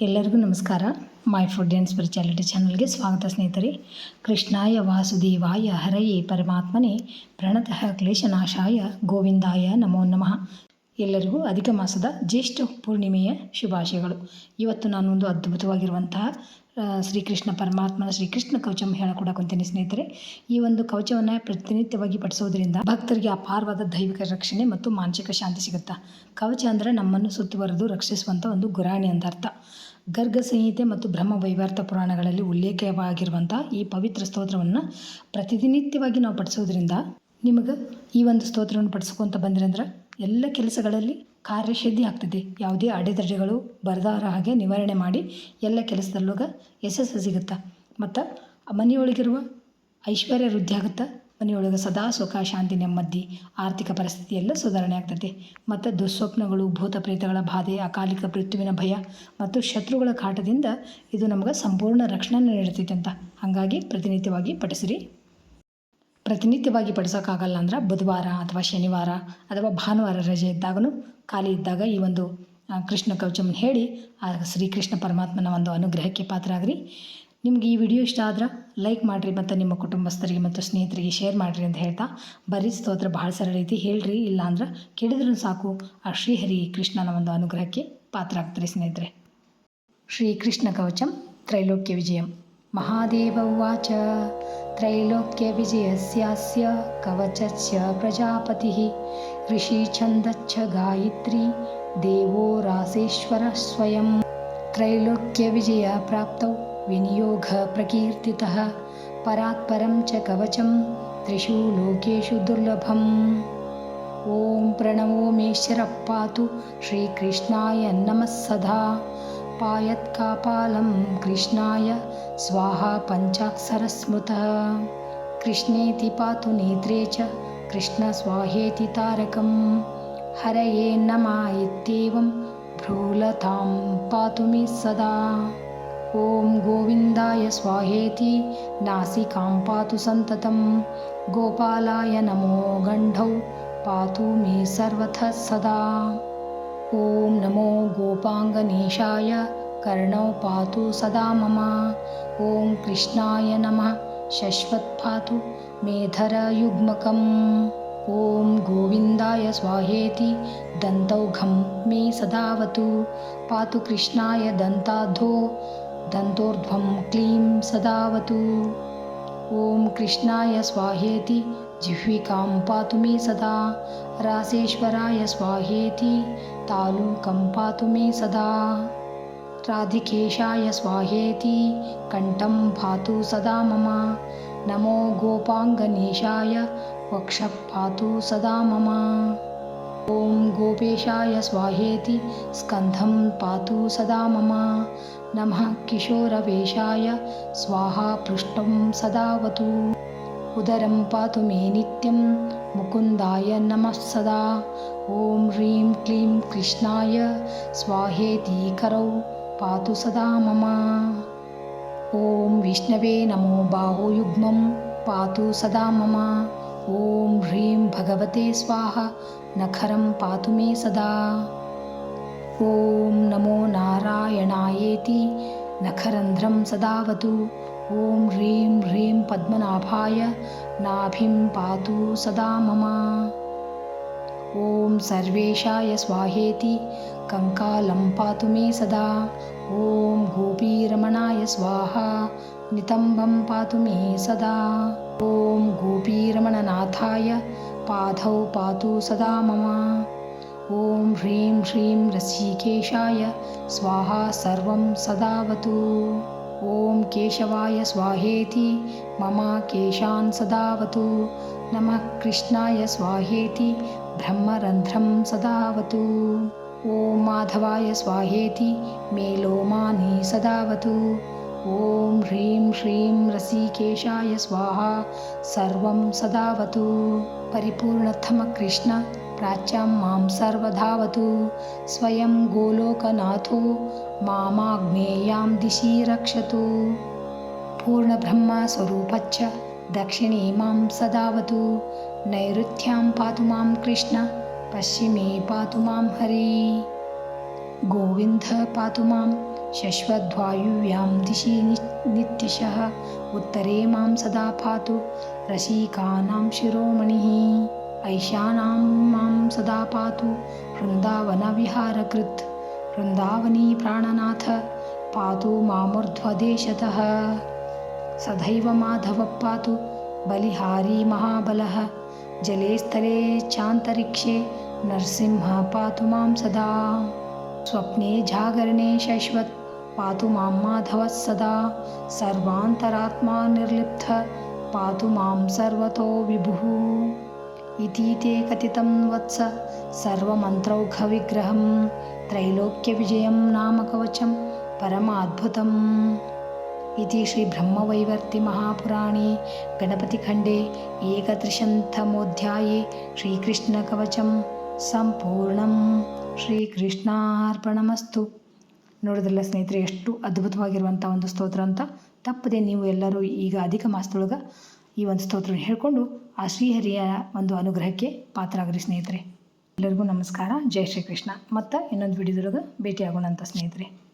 ಎಲ್ಲರಿಗೂ ನಮಸ್ಕಾರ. My food and spirituality ಚಾನಲ್ಗೆ ಸ್ವಾಗತ ಸ್ನೇಹಿತರೆ. ಕೃಷ್ಣಾಯ ವಾಸುದೇವಾಯ ಹರಯೇ ಪರಮಾತ್ಮನೇ ಪ್ರಣತಃ ಕ್ಲೇಶನಾಶಾಯ ಗೋವಿಂದಾಯ ನಮೋ ನಮಃ. ಎಲ್ಲರಿಗೂ ಅಧಿಕ ಮಾಸದ ಜ್ಯೇಷ್ಠ ಪೂರ್ಣಿಮೆಯ ಶುಭಾಶಯಗಳು. ಇವತ್ತು ನಾನು ಒಂದು ಅದ್ಭುತವಾಗಿರುವಂತಹ ಶ್ರೀಕೃಷ್ಣ ಪರಮಾತ್ಮನ ಶ್ರೀಕೃಷ್ಣ ಕವಚಂ ಹೇಳಿಕೊಡಕೊಂತೀನಿ ಸ್ನೇಹಿತರೆ. ಈ ಒಂದು ಕವಚವನ್ನು ಪ್ರತಿನಿತ್ಯವಾಗಿ ಪಠಿಸೋದ್ರಿಂದ ಭಕ್ತರಿಗೆ ಅಪಾರವಾದ ದೈವಿಕ ರಕ್ಷಣೆ ಮತ್ತು ಮಾನಸಿಕ ಶಾಂತಿ ಸಿಗುತ್ತಾ. ಕವಚ ಅಂದರೆ ನಮ್ಮನ್ನು ಸುತ್ತುವರೆದು ರಕ್ಷಿಸುವಂಥ ಒಂದು ಗುರಾಣಿ ಅಂತ ಅರ್ಥ. ಗರ್ಗ ಸಂಹಿತೆ ಮತ್ತು ಬ್ರಹ್ಮ ವೈವರ್ತ ಪುರಾಣಗಳಲ್ಲಿ ಉಲ್ಲೇಖವಾಗಿರುವಂಥ ಈ ಪವಿತ್ರ ಸ್ತೋತ್ರವನ್ನು ಪ್ರತಿನಿತ್ಯವಾಗಿ ನಾವು ಪಠಿಸೋದ್ರಿಂದ ನಿಮಗೆ ಈ ಒಂದು ಸ್ತೋತ್ರವನ್ನು ಪಠಿಸ್ಕೊಂತ ಬಂದ್ರಂದ್ರೆ ಎಲ್ಲ ಕೆಲಸಗಳಲ್ಲಿ ಕಾರ್ಯಸಿದ್ಧಿ ಆಗ್ತದೆ. ಯಾವುದೇ ಅಡೆತಡೆಗಳು ಬರದಾರ ಹಾಗೆ ನಿವಾರಣೆ ಮಾಡಿ ಎಲ್ಲ ಕೆಲಸದಲ್ಲೂ ಯಶಸ್ಸು ಸಿಗುತ್ತೆ. ಮತ್ತು ಮನೆಯೊಳಗಿರುವ ಐಶ್ವರ್ಯ ವೃದ್ಧಿ ಆಗುತ್ತೆ. ಮನೆಯೊಳಗೆ ಸದಾ ಸುಖ ಶಾಂತಿ ನೆಮ್ಮದಿ ಆರ್ಥಿಕ ಪರಿಸ್ಥಿತಿ ಎಲ್ಲ ಸುಧಾರಣೆ ಆಗ್ತದೆ. ಮತ್ತು ದುಸ್ವಪ್ನಗಳು ಭೂತ ಪ್ರೇತಗಳ ಬಾಧೆ ಅಕಾಲಿಕ ಮೃತ್ಯುವಿನ ಭಯ ಮತ್ತು ಶತ್ರುಗಳ ಕಾಟದಿಂದ ಇದು ನಮಗೆ ಸಂಪೂರ್ಣ ರಕ್ಷಣೆ ನೀಡ್ತೈತೆ ಅಂತ. ಹಾಗಾಗಿ ಪ್ರತಿನಿತ್ಯವಾಗಿ ಪಠಿಸ್ರಿ. ಪ್ರತಿನಿತ್ಯವಾಗಿ ಪಡಿಸೋಕ್ಕಾಗಲ್ಲ ಅಂದ್ರೆ ಬುಧವಾರ ಅಥವಾ ಶನಿವಾರ ಅಥವಾ ಭಾನುವಾರ ರಜೆ ಇದ್ದಾಗೂ ಖಾಲಿ ಇದ್ದಾಗ ಈ ಒಂದು ಕೃಷ್ಣ ಕವಚವನ್ನು ಹೇಳಿ ಆ ಶ್ರೀಕೃಷ್ಣ ಪರಮಾತ್ಮನ ಒಂದು ಅನುಗ್ರಹಕ್ಕೆ ಪಾತ್ರ ಆಗ್ರಿ. ನಿಮ್ಗೆ ಈ ವಿಡಿಯೋ ಇಷ್ಟ ಆದ್ರೆ ಲೈಕ್ ಮಾಡಿರಿ ಮತ್ತು ನಿಮ್ಮ ಕುಟುಂಬಸ್ಥರಿಗೆ ಮತ್ತು ಸ್ನೇಹಿತರಿಗೆ ಶೇರ್ ಮಾಡಿರಿ ಅಂತ ಹೇಳ್ತಾ, ಬರೀ ಸ್ತೋತ್ರ ಭಾಳ ಸರಳ ಐತಿ, ಹೇಳ್ರಿ. ಇಲ್ಲ ಅಂದ್ರೆ ಕೇಳಿದ್ರೂ ಸಾಕು ಆ ಶ್ರೀಹರಿ ಕೃಷ್ಣನ ಒಂದು ಅನುಗ್ರಹಕ್ಕೆ ಪಾತ್ರ ಆಗ್ತಾರೆ ಸ್ನೇಹಿತರೆ. ಶ್ರೀಕೃಷ್ಣ ಕವಚಂ ತ್ರೈಲೋಕ್ಯ ವಿಜಯಂ. ಮಹಾದೇವ ಉವಾಚ ತ್ರೈಲೋಕ್ಯ ವಿಜಯಸ್ಯಾಸ್ಯ ಕವಚಸ್ಯ ಪ್ರಜಾಪತಿಃ ಋಷಿ ಛಂದಶ್ಚ ಗಾಯತ್ರಿ ದೇವೋ ರಾಸೇಶ್ವರ ಸ್ವಯಂ. ತ್ರೈಲೋಕ್ಯ ವಿಜಯ ಪ್ರಾಪ್ತೌ ವಿನಿಯೋಗ ಪ್ರಕೀರ್ತಿತಃ ಪರಾತ್ಪರಂ ಚ ಕವಚಂ ತ್ರಿಷು ಲೋಕೇಶು ದುರ್ಲಭಂ. ಓಂ ಪ್ರಣವೋ ಮೇಶ್ವರಃ ಪಾತು ಶ್ರೀಕೃಷ್ಣಾಯ ನಮಃ ಸದಾ. ಪಾಯತ್ಕಾಪಾಲಂ ಕೃಷ್ಣಾಯ ಸ್ವಾಹಾ ಪಂಚಾಕ್ಷರ ಸ್ಮೃತಃ. ಕೃಷ್ಣೇತಿ ಪಾತು ನೇತ್ರೇ ಚ ಕೃಷ್ಣ ಸ್ವಾಹೇತಿ ತಾರಕಂ. ಹರಯೇ ನಮಃ ಇತ್ಯೇವಂ ಭ್ರೂಲತಾಂ ಪಾತು ಮೇ ಸದಾ. ಓಂ ಗೋವಿಂದಾಯ ಸ್ವಾಹೇತಿ ನಾಸಿಕಾಂ ಪಾತು ಸಂತತಂ. ಗೋಪಾಲಾಯ ನಮೋ ಗಂಢೌ ಪಾತು ಮೇ ಸರ್ವಥಃ ಸದಾ. ಓಂ ನಮೋ ಗೋಪಾಂಗನೇಶಾಯ ಕರ್ಣೌ ಪಾತು ಸದಾ ಮಮ. ಓಂ ಕೃಷ್ಣಾಯ ನಮಃ ಶಶ್ವತ್ ಪಾತು ಮೇಧರ ಯುಗ್ಮಕಂ. ಓಂ ಗೋವಿಂದಾಯ ಸ್ವಾಹೇತಿ ದಂತೌಘಂ ಮೇ ಸದಾವತು. ಪಾತು ಕೃಷ್ಣಾಯ ದಂತಾಧೋ ದಂತೋರ್ಧ್ವಂ ಕ್ಲೀಂ ಸದಾವತು. ಓಂ ಕೃಷ್ಣಾಯ ಸ್ವಾಹೇತಿ ಜಿಹ್ವಿಕಾಂ ಪಾತು ಮೇ ಸದಾ. ರಾಸೇಶ್ವರಾಯ ಸ್ವಾಹೇತಿ ತಾಲೂಕಂ ಪಾತು ಮೇ ಸದಾ. ರಾಧಿಕೇಶಾಯ ಸ್ವಾಹೇತಿ ಕಂಠಂ ಪಾತು ಸದಾ ಮಮ. ನಮೋ ಗೋಪಾಂಗನೇಶಾಯ ವಕ್ಷಃ ಪಾತು ಸದಾ ಮಮ. ಓಂ ಗೋಪೇಶಾಯ ಸ್ವಾಹೇತಿ ಸ್ಕಂಧಂ ಪಾತು ಸದಾ ಮಮ. ನಮಃ ಕಿಶೋರವೇಶಾಯ ಸ್ವಾಹಾ ಪೃಷ್ಠಂ ಸದಾವತು. ಉದರಂ ಪಾತು ಮೇ ನಿತ್ಯಂ ಮುಕುಂದಾಯ ನಮಃ ಸದಾ. ಓಂ ಹ್ರೀಂ ಕ್ಲೀಂ ಕೃಷ್ಣಾಯ ಸ್ವಾಹೇತಿ ಕರೌ ಪಾತು ಸದಾ ಮಮ. ಓಂ ವಿಷ್ಣವೇ ನಮೋ ಬಾಹುಯುಗ್ಮಂ ಪಾತು ಸದಾ ಮಮ. ಓಂ ಹ್ರೀಂ ಭಗವತೆ ಸ್ವಾಹಾ ನಖರಂ ಪಾತು ಮೇ ಸದಾ. ಓಂ ನಮೋ ನಾರಾಯಣಾಯೇತಿ ನಖರಂಧ್ರಂ ಸದಾವತು. ಓಂ ಹ್ರೀಂ ಹ್ರೀಂ ಪದ್ಮನಾಭಾಯ ನಾಭಿಂ ಪಾತು ಸದಾ ಮಮ. ಓಂ ಸರ್ವೇಶಾಯ ಸ್ವಾಹೇತಿ ಕಂಕಾಲಂ ಪಾತು ಮೇ ಸದಾ. ಓಂ ಗೋಪೀರಮಣಾಯ ಸ್ವಾಹಾ ನಿತಂಬಂ ಪಾತು ಮೇ ಸದಾ. ಓಂ ಗೋಪೀರಮಣನಾಥಾಯ ಪಾದೌ ಪಾತು ಸದಾ ಮಮ. ಓಂ ಹ್ರೀಂ ಶ್ರೀಂ ರಸಿಕೇಶಾಯ ಸ್ವಾಹಾ ಸರ್ವಂ ಸದಾವತು. ಓಂ ಕೇಶವಾಯ ಸ್ವಾಹೇತಿ ಮಮ ಕೇಶಾನ್ ಸದಾವತು. ನಮಃ ಕೃಷ್ಣಾಯ ಸ್ವಾಹೇತಿ ಬ್ರಹ್ಮರಂಧ್ರಂ ಸದಾವತು. ಓಂ ಮಾಧವಾಯ ಸ್ವಾಹೇತಿ ಮೇ ಲೋಮಾನಿ ಸದಾವತು. ಓಂ ಹ್ರೀಂ ಶ್ರೀಂ ರಸಿಕೇಶಾಯ ಸ್ವಾಹಾ ಸರ್ವಂ ಸದಾವತು. ಪರಿಪೂರ್ಣತಮ ಕೃಷ್ಣ ಪ್ರಾಚ್ಯಾಂ ಮಾಂ ಸರ್ವಧಾವತು. ಸ್ವಯಂ ಗೋಲೋಕನಾಥೋ ಮಾಮಾಗ್ನೇಯಾಂ ದಿಶಿ ರಕ್ಷತು. ಪೂರ್ಣಬ್ರಹ್ಮ ಸ್ವರೂಪಚ್ಚ ದಕ್ಷಿಣೇ ಮಾಂ ಸದಾವತು. ನೈಋತ್ಯಾಂ ಪಾತು ಮಾಂ ಕೃಷ್ಣ ಪಶ್ಚಿಮೇ ಪಾತು ಮಾಂ ಹರಿ. ಗೋವಿಂದ ಪಾತು ಮಾಂ ಶಶ್ವದ್ವಾಯುವ್ಯಾಂ ದಿಶಿ ನಿತ್ಯಶಃ ಉತ್ತರೇ ಮಾಂ ಸದಾ ಪಾತು ರಸಿಕಾನಾಂ ಶಿರೋಮಣಿಃ ಐಶಾನಾಂ ಮಾಂ ಸದಾ ಪಾತು ವೃಂದಾವನ ವಿಹಾರಕೃತ್ ವೃಂದಾವನಿ ಪ್ರಾಣನಾಥ ಪಾತು ಮಾಮೂರ್ಧ್ವದೇಶತಃ ಸದೈವ ಮಾಧವ ಪಾತು ಬಲಿಹಾರಿ ಮಹಾಬಲಃ ಜಲೇ ಸ್ಥಳೇ ಚಾಂತರಿಕ್ಷೇ ನರಸಿಂಹ ಪಾತು ಮಾಂ ಸದಾ ಸ್ವಪ್ನೆ ಜಾಗರಣೆ ಶಶ್ವತ್ ಪಾತು ಮಾಂ ಮಾಧವ ಸದಾ ಸರ್ವಾಂತರಾತ್ಮ ನಿರ್ಲಿಪ್ತ ಪಾತು ಮಾಂ ಸರ್ವತೋ ವಿಭುಃ ಇತೀತೆ ಕಥಿತಂ ವತ್ಸ ಸರ್ವಮಂತ್ರೌಘ ವಿಗ್ರಹಂ ತ್ರೈಲೋಕ್ಯ ವಿಜಯಂ ನಾಮ ಕವಚಂ ಪರಮಾದ್ಭುತಂ ಇತಿ ಶ್ರೀ ಬ್ರಹ್ಮವೈವರ್ತಿ ಮಹಾಪುರಾಣೇ ಗಣಪತಿಖಂಡೇ ಏಕತ್ರಿಶತಮೋಧ್ಯಾಯೇ ಶ್ರೀಕೃಷ್ಣಕವಚಂ ಸಂಪೂರ್ಣಂ. ಶ್ರೀಕೃಷ್ಣಾರ್ಪಣಮಸ್ತು. ನೋಡಿದ್ರಲ್ಲ ಸ್ನೇಹಿತರೆ, ಎಷ್ಟು ಅದ್ಭುತವಾಗಿರುವಂಥ ಒಂದು ಸ್ತೋತ್ರ ಅಂತ. ತಪ್ಪದೆ ನೀವು ಎಲ್ಲರೂ ಈಗ ಅಧಿಕ ಮಾಸದೊಳಗೆ ಈ ಒಂದು ಸ್ತೋತ್ರವನ್ನು ಹೇಳಿಕೊಂಡು ಆ ಶ್ರೀಹರಿಯ ಒಂದು ಅನುಗ್ರಹಕ್ಕೆ ಪಾತ್ರರಾಗ್ರಿ ಸ್ನೇಹಿತರೆ. ಎಲ್ಲರಿಗೂ ನಮಸ್ಕಾರ. ಜೈ ಶ್ರೀಕೃಷ್ಣ. ಮತ್ತು ಇನ್ನೊಂದು ವಿಡಿಯೋದೊಳಗೆ ಭೇಟಿಯಾಗೋಣ ಅಂತ ಸ್ನೇಹಿತರೆ.